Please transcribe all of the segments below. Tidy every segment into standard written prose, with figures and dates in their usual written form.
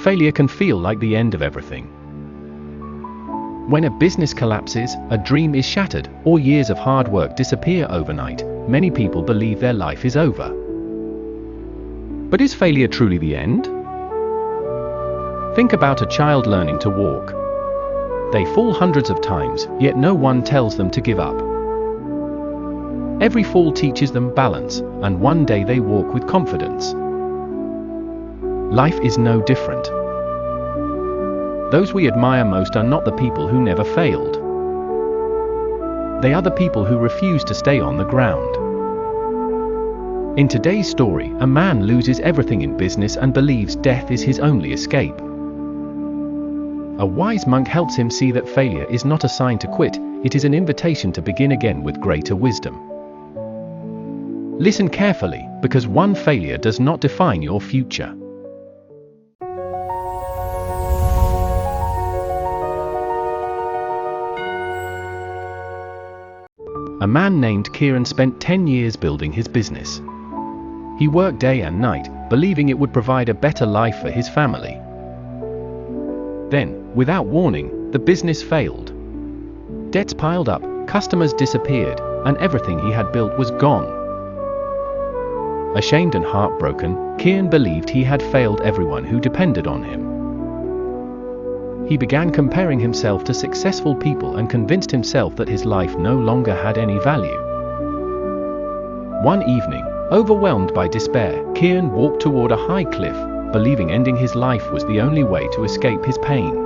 failure can feel like the end of everything. When a business collapses, a dream is shattered, or years of hard work disappear overnight, many people believe their life is over. But is failure truly the end? Think about a child learning to walk. They fall hundreds of times, yet no one tells them to give up. Every fall teaches them balance, and one day they walk with confidence. Life is no different. Those we admire most are not the people who never failed. They are the people who refuse to stay on the ground. In today's story, a man loses everything in business and believes death is his only escape. A wise monk helps him see that failure is not a sign to quit, it is an invitation to begin again with greater wisdom. Listen carefully, because one failure does not define your future. A man named Kiran spent 10 years building his business. He worked day and night, believing it would provide a better life for his family. Then, without warning, the business failed. Debts piled up, customers disappeared, and everything he had built was gone. Ashamed and heartbroken, Kiran believed he had failed everyone who depended on him. He began comparing himself to successful people and convinced himself that his life no longer had any value. One evening, overwhelmed by despair, Kiran walked toward a high cliff, believing ending his life was the only way to escape his pain.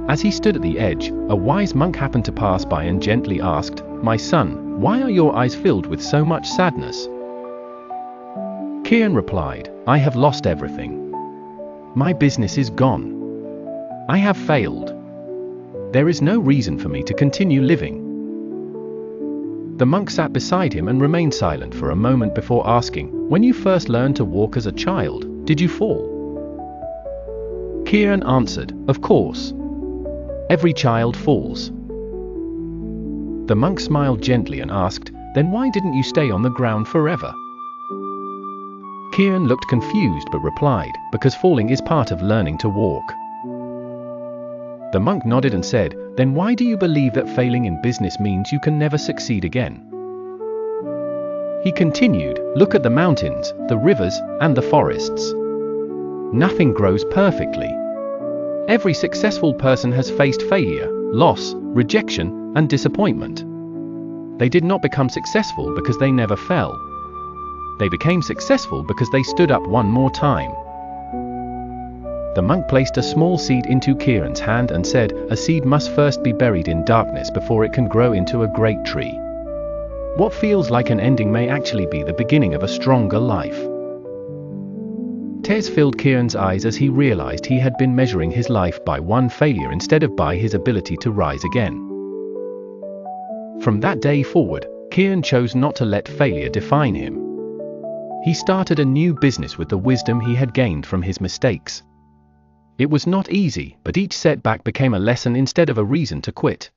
As he stood at the edge, a wise monk happened to pass by and gently asked, "My son, why are your eyes filled with so much sadness?" Kiran replied, "I have lost everything. My business is gone. I have failed. There is no reason for me to continue living." The monk sat beside him and remained silent for a moment before asking, "When you first learned to walk as a child, did you fall?" Kiran answered, "Of course. Every child falls." The monk smiled gently and asked, "Then why didn't you stay on the ground forever?" Kiran looked confused but replied, "Because falling is part of learning to walk." The monk nodded and said, "Then why do you believe that failing in business means you can never succeed again?" He continued, "Look at the mountains, the rivers, and the forests. Nothing grows perfectly. Every successful person has faced failure, loss, rejection, and disappointment. They did not become successful because they never fell. They became successful because they stood up one more time." The monk placed a small seed into Kiran's hand and said, "A seed must first be buried in darkness before it can grow into a great tree. What feels like an ending may actually be the beginning of a stronger life." Tears filled Kiran's eyes as he realized he had been measuring his life by one failure instead of by his ability to rise again. From that day forward, Kiran chose not to let failure define him. He started a new business with the wisdom he had gained from his mistakes. It was not easy, but each setback became a lesson instead of a reason to quit.